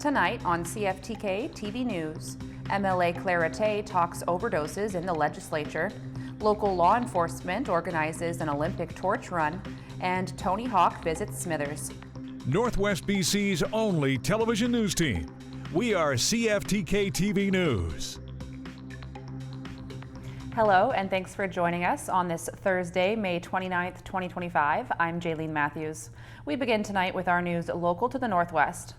Tonight on CFTK-TV News, MLA Clarité talks overdoses in the legislature, local law enforcement organizes an Olympic torch run, and Tony Hawk visits Smithers. Northwest BC's only television news team. We are CFTK-TV News. Hello, and thanks for joining us on this Thursday, May 29th, 2025. I'm Jaylene Matthews. We begin tonight with our news local to the Northwest.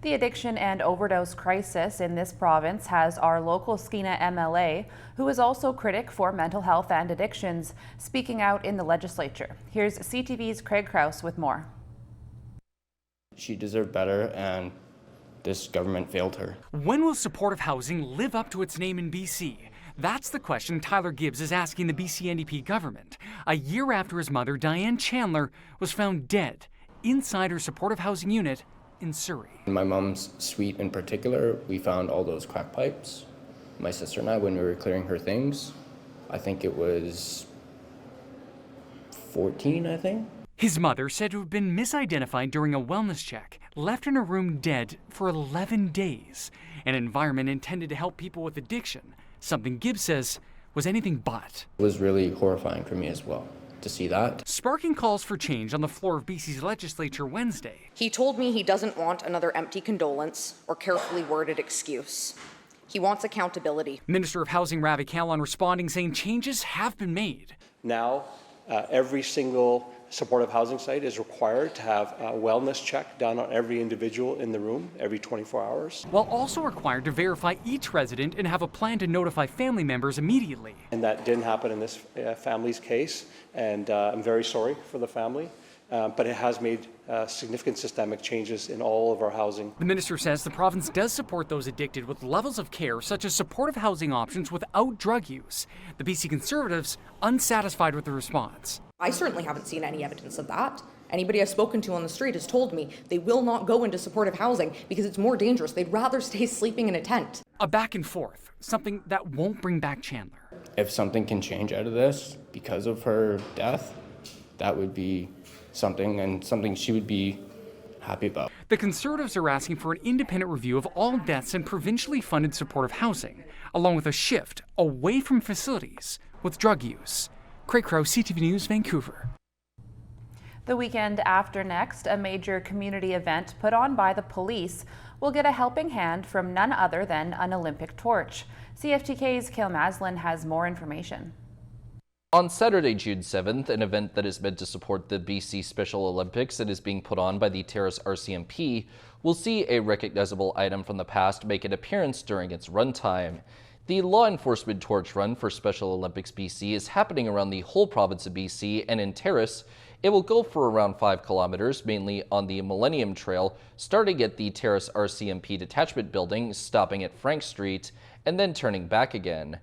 The addiction and overdose crisis in this province has our local Skeena MLA, who is also critic for mental health and addictions, speaking out in the legislature. Here's CTV's Craig Krause with more. She deserved better, and this government failed her. When will supportive housing live up to its name in BC? That's the question Tyler Gibbs is asking the BC NDP government, a year after his mother, Diane Chandler, was found dead inside her supportive housing unit in Surrey. In my mom's suite in particular, we found all those crack pipes. My sister and I, when we were clearing her things, I think it was 14, I think. His mother said to have been misidentified during a wellness check, left in her room dead for 11 days. An environment intended to help people with addiction, something Gibbs says was anything but. It was really horrifying for me as well to see that. Sparking calls for change on the floor of BC's legislature Wednesday. He told me he doesn't want another empty condolence or carefully worded excuse. He wants accountability. Minister of Housing Ravi Kahlon responding, saying changes have been made. Now, every single supportive housing site is required to have a wellness check done on every individual in the room every 24 hours. While also required to verify each resident and have a plan to notify family members immediately. And that didn't happen in this family's case, and I'm very sorry for the family, but it has made significant systemic changes in all of our housing. The minister says the province does support those addicted with levels of care such as supportive housing options without drug use. The BC Conservatives unsatisfied with the response. I certainly haven't seen any evidence of that. Anybody I've spoken to on the street has told me they will not go into supportive housing because it's more dangerous. They'd rather stay sleeping in a tent. A back and forth, something that won't bring back Chandler. If something can change out of this because of her death, that would be something, and something she would be happy about. The Conservatives are asking for an independent review of all deaths in provincially funded supportive housing, along with a shift away from facilities with drug use. Craig Krause, CTV News, Vancouver. The weekend after next, a major community event put on by the police will get a helping hand from none other than an Olympic torch. CFTK's Kale Maslin has more information. On Saturday, June 7th, an event that is meant to support the BC Special Olympics and is being put on by the Terrace RCMP will see a recognizable item from the past make an appearance during its runtime. The law enforcement torch run for Special Olympics BC is happening around the whole province of BC, and in Terrace, it will go for around 5 kilometers, mainly on the Millennium Trail, starting at the Terrace RCMP Detachment Building, stopping at Frank Street, and then turning back again.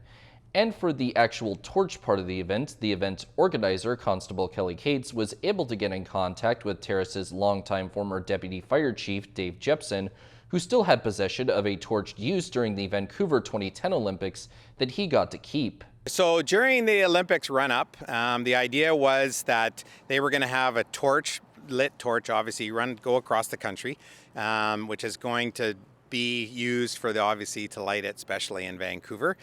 And for the actual torch part of the event organizer, Constable Kelly Cates, was able to get in contact with Terrace's longtime former Deputy Fire Chief, Dave Jepson, who still had possession of a torch used during the Vancouver 2010 Olympics that he got to keep. So during the Olympics run-up, the idea was that they were going to have a lit torch, obviously, go across the country, which is going to be used for obviously to light it, especially in Vancouver.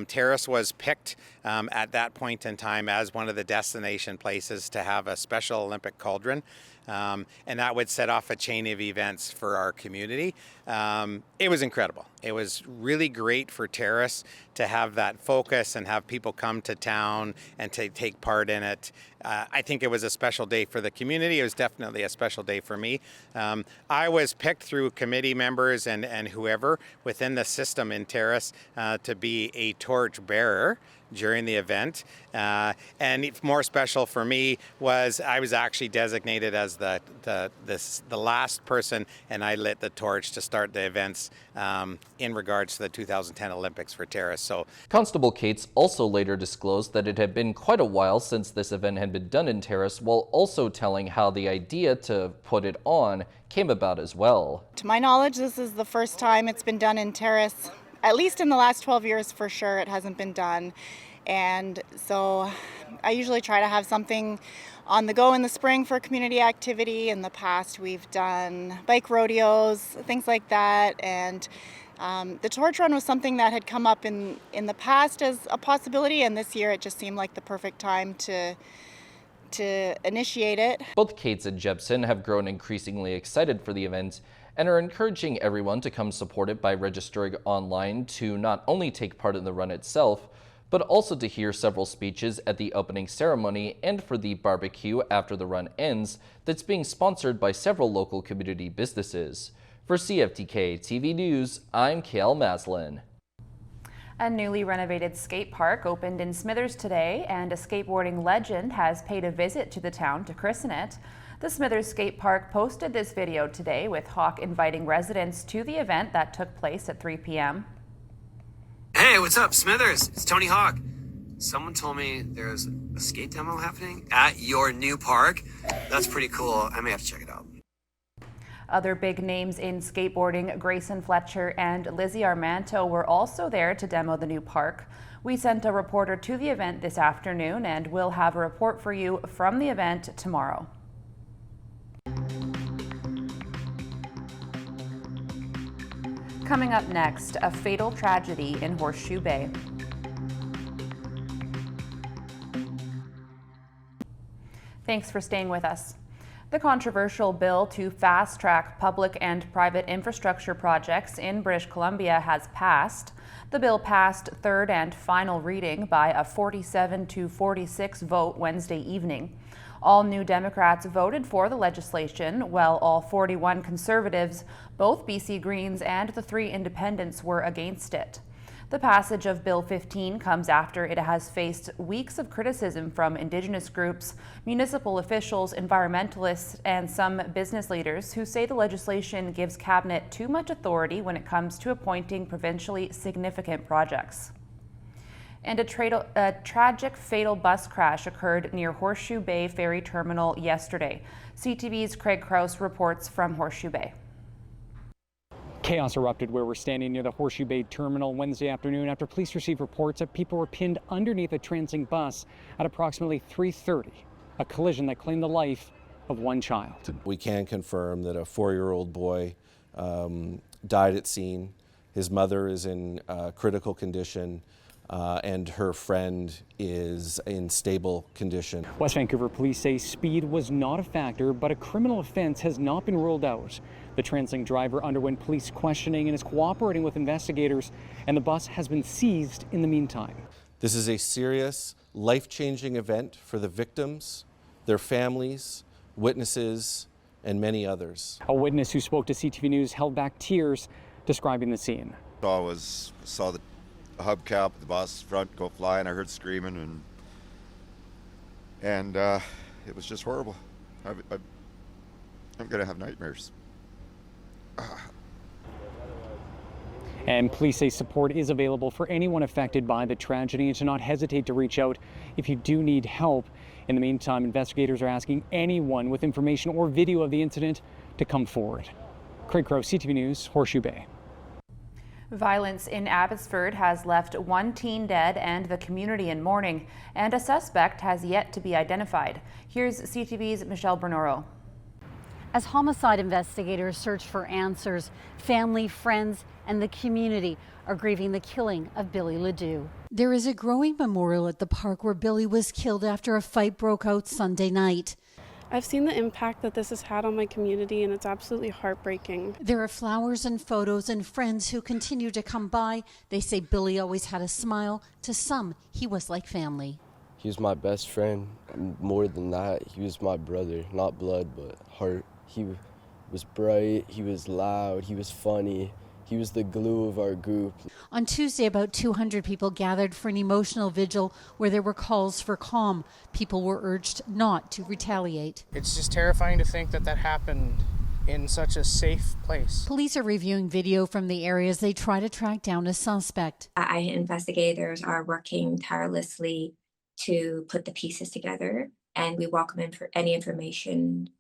Terrace was picked at that point in time as one of the destination places to have a Special Olympic cauldron. And that would set off a chain of events for our community. It was incredible. It was really great for Terrace to have that focus and have people come to town and to take part in it. I think it was a special day for the community. It was definitely a special day for me. I was picked through committee members and whoever within the system in Terrace to be a torch bearer during the event. And more special for me was I was actually designated as the last person, and I lit the torch to start the events in regards to the 2010 Olympics for Terrace. So Constable Cates also later disclosed that it had been quite a while since this event had been done in Terrace, while also telling how the idea to put it on came about as well. To my knowledge, this is the first time it's been done in Terrace. At least in the last 12 years for sure it hasn't been done. And so I usually try to have something on the go in the spring for community activity. In the past, we've done bike rodeos, things like that. And the torch run was something that had come up in the past as a possibility. And this year, it just seemed like the perfect time to initiate it. Both Kates and Jepson have grown increasingly excited for the event and are encouraging everyone to come support it by registering online to not only take part in the run itself, but also to hear several speeches at the opening ceremony and for the barbecue after the run ends that's being sponsored by several local community businesses. For CFTK-TV News, I'm Kale Maslin. A newly renovated skate park opened in Smithers today, and a skateboarding legend has paid a visit to the town to christen it. The Smithers Skate Park posted this video today with Hawk inviting residents to the event that took place at 3 p.m. Hey, what's up, Smithers? It's Tony Hawk. Someone told me there's a skate demo happening at your new park. That's pretty cool. I may have to check it out. Other big names in skateboarding, Grayson Fletcher and Lizzie Armanto, were also there to demo the new park. We sent a reporter to the event this afternoon, and we'll have a report for you from the event tomorrow. Coming up next, a fatal tragedy in Horseshoe Bay. Thanks for staying with us. The controversial bill to fast-track public and private infrastructure projects in British Columbia has passed. The bill passed third and final reading by a 47-46 vote Wednesday evening. All New Democrats voted for the legislation, while all 41 Conservatives, both BC Greens, and the 3 Independents were against it. The passage of Bill 15 comes after it has faced weeks of criticism from Indigenous groups, municipal officials, environmentalists, and some business leaders who say the legislation gives Cabinet too much authority when it comes to appointing provincially significant projects. And a tragic fatal bus crash occurred near Horseshoe Bay Ferry Terminal yesterday. CTV's Craig Krause reports from Horseshoe Bay. Chaos erupted where we're standing near the Horseshoe Bay Terminal Wednesday afternoon after police received reports that people were pinned underneath a transit bus at approximately 3:30, a collision that claimed the life of one child. We can confirm that a 4-year-old boy died at scene. His mother is in critical condition, and her friend is in stable condition. West Vancouver police say speed was not a factor, but a criminal offense has not been ruled out. The transit driver underwent police questioning and is cooperating with investigators, and the bus has been seized in the meantime. This is a serious, life-changing event for the victims, their families, witnesses, and many others. A witness who spoke to CTV News held back tears describing the scene. I saw the hubcap of the bus front go flying. I heard screaming, and it was just horrible. I'm gonna have nightmares. And police say support is available for anyone affected by the tragedy and to not hesitate to reach out if you do need help. In the meantime, investigators are asking anyone with information or video of the incident to come forward. Craig Crow, CTV News, Horseshoe Bay. Violence in Abbotsford has left one teen dead and the community in mourning, and a suspect has yet to be identified. Here's CTV's Michelle Bernoro. As homicide investigators search for answers, family, friends, and the community are grieving the killing of Billy Ledoux. There is a growing memorial at the park where Billy was killed after a fight broke out Sunday night. I've seen the impact that this has had on my community, and it's absolutely heartbreaking. There are flowers and photos and friends who continue to come by. They say Billy always had a smile. To some, he was like family. He was my best friend. More than that, he was my brother. Not blood, but heart. He was bright, he was loud, he was funny. He was the glue of our group. On Tuesday, about 200 people gathered for an emotional vigil where there were calls for calm. People were urged not to retaliate. It's just terrifying to think that happened in such a safe place. Police are reviewing video from the area as they try to track down a suspect. Investigators are working tirelessly to put the pieces together, and we welcome any information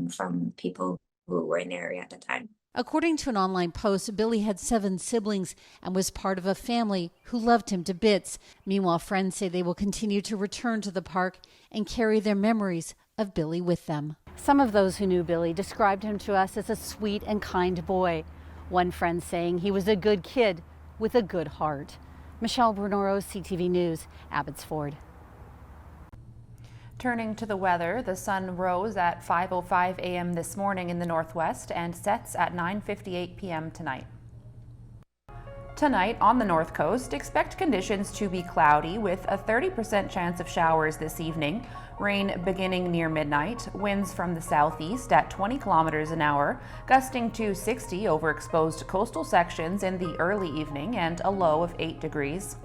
from people who were in the area at the time. According to an online post, Billy had 7 siblings and was part of a family who loved him to bits. Meanwhile, friends say they will continue to return to the park and carry their memories of Billy with them. Some of those who knew Billy described him to us as a sweet and kind boy. One friend saying he was a good kid with a good heart. Michelle Bernoro, CTV News, Abbotsford. Turning to the weather, the sun rose at 5:05 a.m. this morning in the northwest and sets at 9:58 p.m. tonight. Tonight on the north coast, expect conditions to be cloudy with a 30% chance of showers this evening. Rain beginning near midnight, winds from the southeast at 20 kilometers an hour, gusting to 60 over exposed coastal sections in the early evening, and a low of 8 degrees.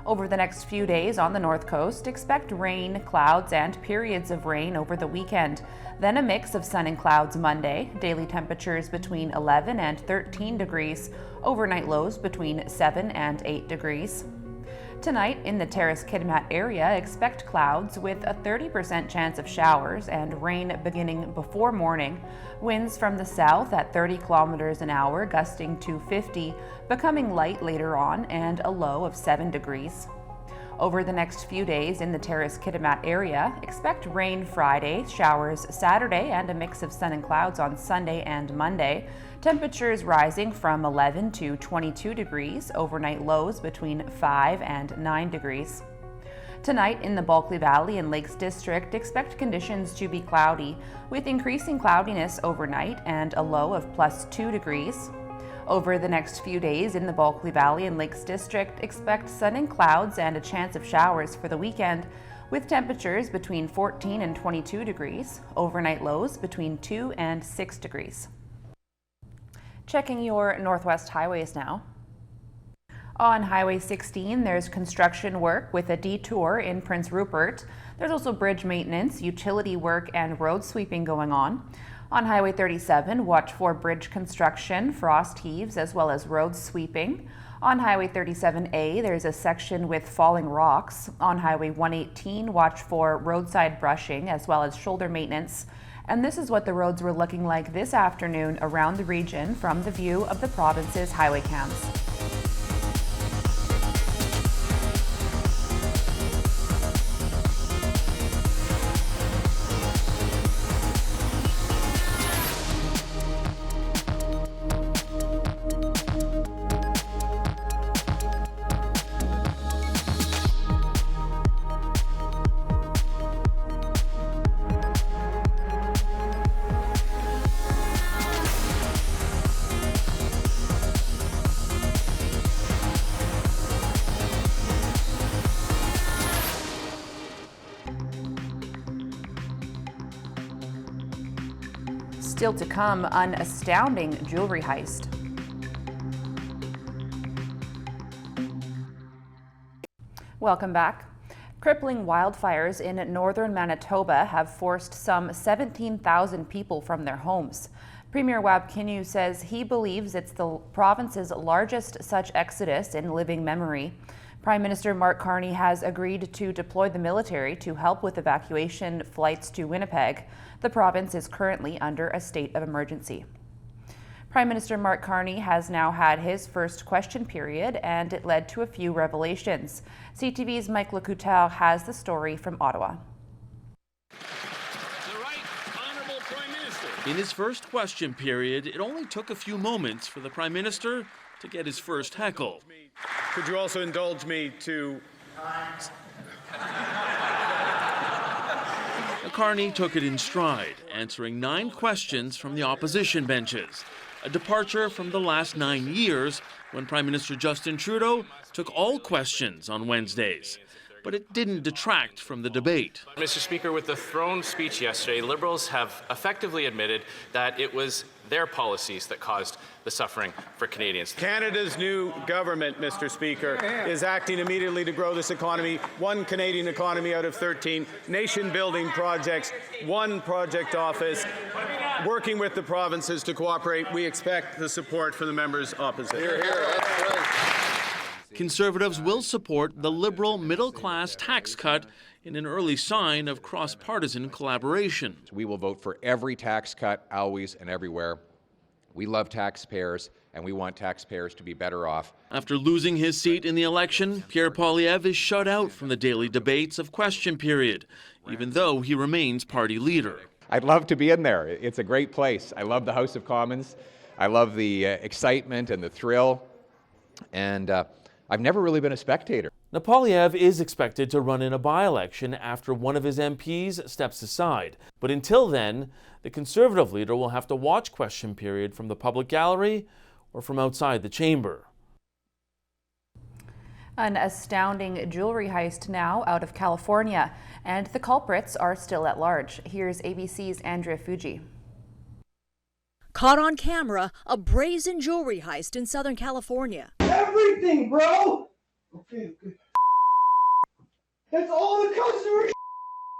Over the next few days on the north coast, expect rain, clouds, and periods of rain over the weekend. Then a mix of sun and clouds Monday, daily temperatures between 11 and 13 degrees, overnight lows between 7 and 8 degrees. Tonight in the Terrace-Kitimat area, expect clouds with a 30% chance of showers and rain beginning before morning. Winds from the south at 30 kilometers an hour, gusting to 50, becoming light later on, and a low of 7 degrees. Over the next few days in the Terrace-Kitimat area, expect rain Friday, showers Saturday, and a mix of sun and clouds on Sunday and Monday. Temperatures rising from 11 to 22 degrees, overnight lows between 5 and 9 degrees. Tonight in the Bulkley Valley and Lakes District, expect conditions to be cloudy, with increasing cloudiness overnight and a low of +2 degrees. Over the next few days in the Bulkley Valley and Lakes District, expect sun and clouds and a chance of showers for the weekend, with temperatures between 14 and 22 degrees, overnight lows between 2 and 6 degrees. Checking your Northwest highways now. On Highway 16, there's construction work with a detour in Prince Rupert. There's also bridge maintenance, utility work, and road sweeping going on. On Highway 37, watch for bridge construction, frost heaves, as well as road sweeping. On Highway 37A, there's a section with falling rocks. On Highway 118, watch for roadside brushing, as well as shoulder maintenance. And this is what the roads were looking like this afternoon around the region from the view of the province's highway cams. Still to come, an astounding jewelry heist. Welcome back. Crippling wildfires in northern Manitoba have forced some 17,000 people from their homes. Premier Wab Kinew says he believes it's the province's largest such exodus in living memory. Prime Minister Mark Carney has agreed to deploy the military to help with evacuation flights to Winnipeg. The province is currently under a state of emergency. Prime Minister Mark Carney has now had his first question period, and it led to a few revelations. CTV's Mike Lecouteur has the story from Ottawa. In his first question period, it only took a few moments for the Prime Minister to get his first heckle. Could you also indulge me to... Carney took it in stride, answering 9 questions from the opposition benches, a departure from the last 9 years when Prime Minister Justin Trudeau took all questions on Wednesdays. But it didn't detract from the debate. Mr. Speaker, with the throne speech yesterday, Liberals have effectively admitted that it was their policies that caused the suffering for Canadians. Canada's new government, Mr. Speaker, is acting immediately to grow this economy, 1 Canadian economy out of 13, nation-building projects, 1 project office, working with the provinces to cooperate. We expect the support from the members opposite. Hear, hear. Conservatives will support the Liberal middle-class tax cut in an early sign of cross-partisan collaboration. We will vote for every tax cut, always and everywhere. We love taxpayers, and we want taxpayers to be better off. After losing his seat in the election, Pierre Poilievre is shut out from the daily debates of question period, even though he remains party leader. I'd love to be in there. It's a great place. I love the House of Commons. I love the excitement and the thrill, and I've never really been a spectator. Poilievre is expected to run in a by-election after one of his MPs steps aside. But until then, the Conservative leader will have to watch question period from the public gallery or from outside the chamber. An astounding jewelry heist now out of California, and the culprits are still at large. Here's ABC's Andrea Fuji. Caught on camera, a brazen jewelry heist in Southern California. Everything, bro! Okay. That's all the customers,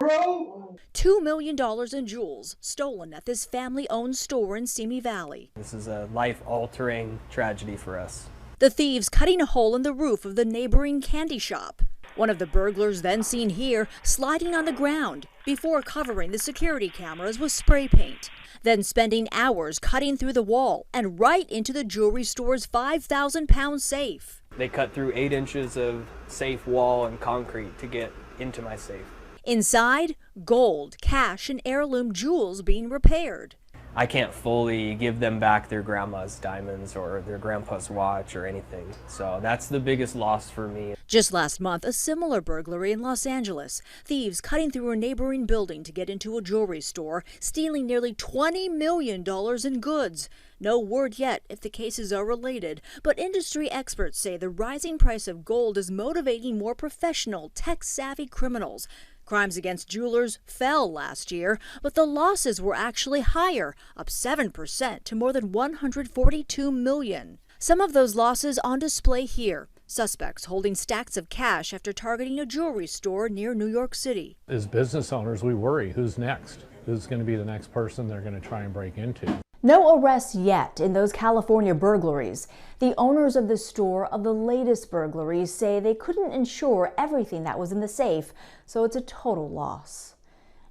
bro! $2 million in jewels stolen at this family-owned store in Simi Valley. This is a life-altering tragedy for us. The thieves cutting a hole in the roof of the neighboring candy shop. One of the burglars then seen here sliding on the ground before covering the security cameras with spray paint. Then spending hours cutting through the wall and right into the jewelry store's 5,000-pound safe. They cut through 8 inches of safe wall and concrete to get into my safe. Inside, gold, cash, and heirloom jewels being repaired. I can't fully give them back their grandma's diamonds or their grandpa's watch or anything. So that's the biggest loss for me. Just last month, a similar burglary in Los Angeles. Thieves cutting through a neighboring building to get into a jewelry store, stealing nearly $20 million in goods. No word yet if the cases are related, but industry experts say the rising price of gold is motivating more professional, tech-savvy criminals. Crimes against jewelers fell last year, but the losses were actually higher, up 7% to more than $142 million. Some of those losses on display here. Suspects holding stacks of cash after targeting a jewelry store near New York City. As business owners, we worry, who's next? Who's going to be the next person they're going to try and break into? No arrests yet in those California burglaries. The owners of the store of the latest burglaries say they couldn't insure everything that was in the safe, so it's a total loss.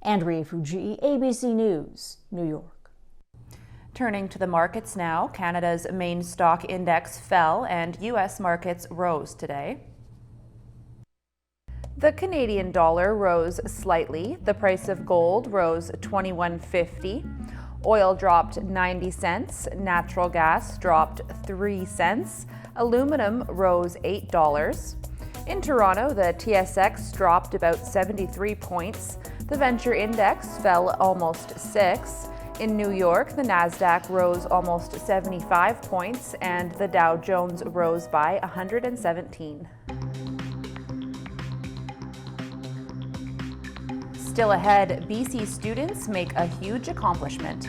Andrea Fuji, ABC News, New York. Turning to the markets now, Canada's main stock index fell and U.S. markets rose today. The Canadian dollar rose slightly. The price of gold rose $21.50. Oil dropped 90 cents, natural gas dropped 3 cents, aluminum rose $8. In Toronto, the TSX dropped about 73 points, the Venture Index fell almost 6. In New York, the Nasdaq rose almost 75 points and the Dow Jones rose by 117. Still ahead, BC students make a huge accomplishment.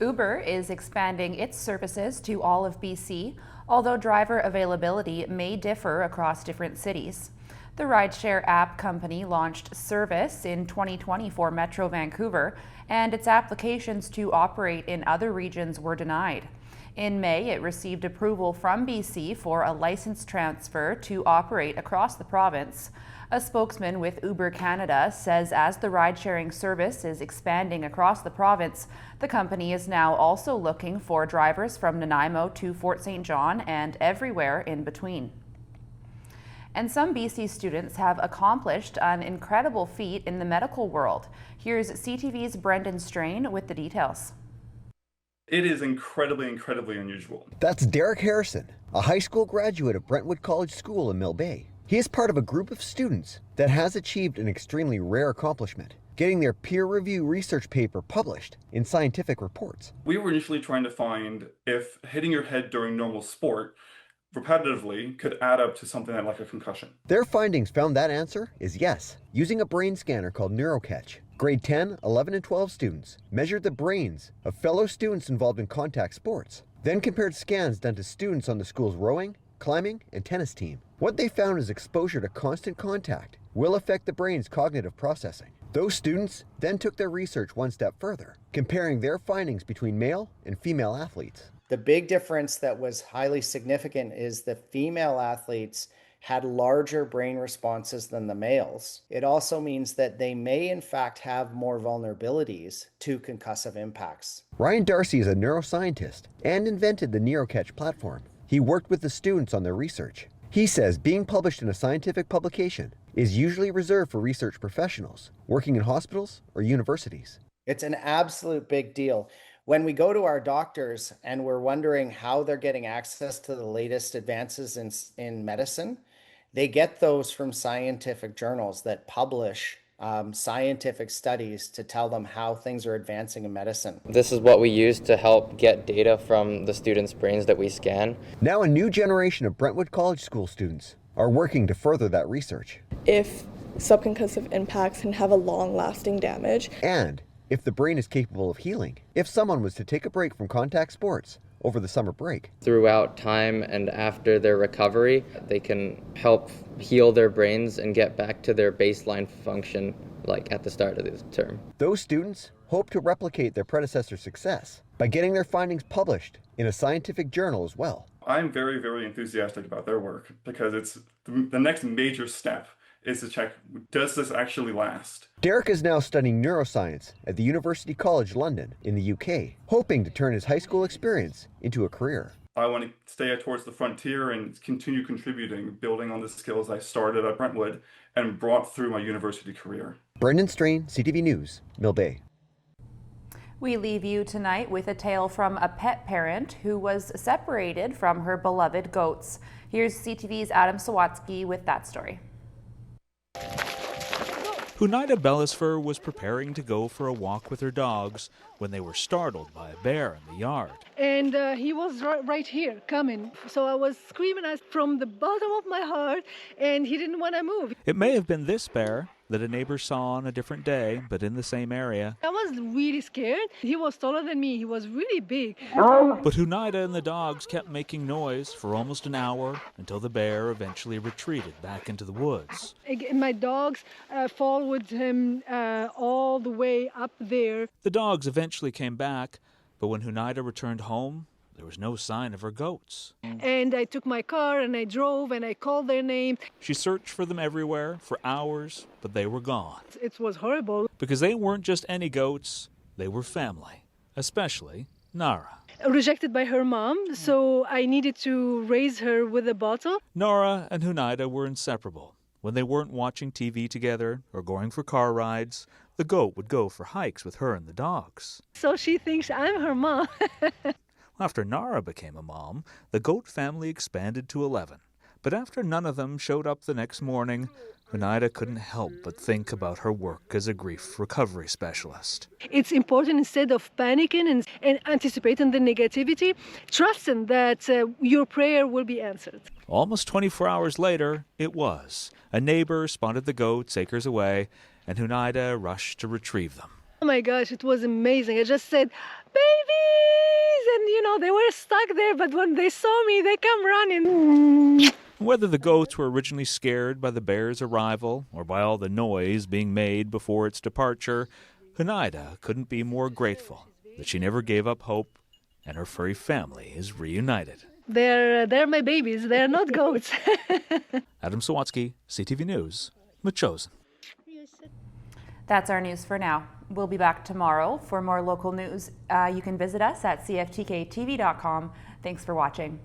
Uber is expanding its services to all of BC, although driver availability may differ across different cities. The rideshare app company launched service in 2020 for Metro Vancouver, and its applications to operate in other regions were denied. In May, it received approval from BC for a license transfer to operate across the province. A spokesman with Uber Canada says as the ride-sharing service is expanding across the province, the company is now also looking for drivers from Nanaimo to Fort St. John and everywhere in between. And some BC students have accomplished an incredible feat in the medical world. Here's CTV's Brendan Strain with the details. It is incredibly unusual. That's Derek Harrison, a high school graduate of Brentwood College School in Mill Bay. He is part of a group of students that has achieved an extremely rare accomplishment, getting their peer-reviewed research paper published in scientific reports. We were initially trying to find if hitting your head during normal sport repetitively could add up to something like a concussion. Their findings found that answer is yes, using a brain scanner called NeuroCatch. Grade 10, 11, and 12 students measured the brains of fellow students involved in contact sports, then compared scans done to students on the school's rowing, climbing, and tennis team. What they found is exposure to constant contact will affect the brain's cognitive processing. Those students then took their research one step further, comparing their findings between male and female athletes. The big difference that was highly significant is the female athletes had larger brain responses than the males. It also means that they may in fact have more vulnerabilities to concussive impacts. Ryan Darcy is a neuroscientist and invented the NeuroCatch platform. He worked with the students on their research. He says being published in a scientific publication is usually reserved for research professionals working in hospitals or universities. It's an absolute big deal. When we go to our doctors and we're wondering how they're getting access to the latest advances in medicine, they get those from scientific journals that publish scientific studies to tell them how things are advancing in medicine. This is what we use to help get data from the students' brains that we scan. Now a new generation of Brentwood College School students are working to further that research. If subconcussive impacts can have a long-lasting damage. And if the brain is capable of healing, if someone was to take a break from contact sports over the summer break. Throughout time and after their recovery, they can help heal their brains and get back to their baseline function like at the start of the term. Those students hope to replicate their predecessor's success by getting their findings published in a scientific journal as well. I'm very, very enthusiastic about their work because it's the next major step is to check, does this actually last? Derek is now studying neuroscience at the University College London in the UK, hoping to turn his high school experience into a career. I want to stay towards the frontier and continue contributing, building on the skills I started at Brentwood and brought through my university career. Brendan Strain, CTV News, Mill Bay. We leave you tonight with a tale from a pet parent who was separated from her beloved goats. Here's CTV's Adam Sawatsky with that story. Hunaida Bellisfer was preparing to go for a walk with her dogs when they were startled by a bear in the yard. And he was right here coming. So I was screaming from the bottom of my heart, and he didn't want to move. It may have been this bear that a neighbor saw on a different day, but in the same area. I was really scared. He was taller than me. He was really big. But Hunaida and the dogs kept making noise for almost an hour until the bear eventually retreated back into the woods. My dogs followed him all the way up there. The dogs eventually came back, but when Hunaida returned home, there was no sign of her goats. And I took my car and I drove and I called their name. She searched for them everywhere for hours, but they were gone. It was horrible. Because they weren't just any goats, they were family, especially Nara. Rejected by her mom, so I needed to raise her with a bottle. Nara and Hunaida were inseparable. When they weren't watching TV together or going for car rides, the goat would go for hikes with her and the dogs. So she thinks I'm her mom. After Nara became a mom, the goat family expanded to 11. But after none of them showed up the next morning, Hunaida couldn't help but think about her work as a grief recovery specialist. It's important, instead of panicking and anticipating the negativity, trusting that your prayer will be answered. Almost 24 hours later, it was. A neighbor spotted the goats acres away, and Hunaida rushed to retrieve them. Oh my gosh, it was amazing. I just said, babies! And they were stuck there, but when they saw me, they come running. Whether the goats were originally scared by the bear's arrival or by all the noise being made before its departure, Hunaida couldn't be more grateful that she never gave up hope and her furry family is reunited. They're my babies. They're not goats. Adam Sawatsky, CTV News, Metchosin. That's our news for now. We'll be back tomorrow for more local news. You can visit us at cftktv.com. Thanks for watching.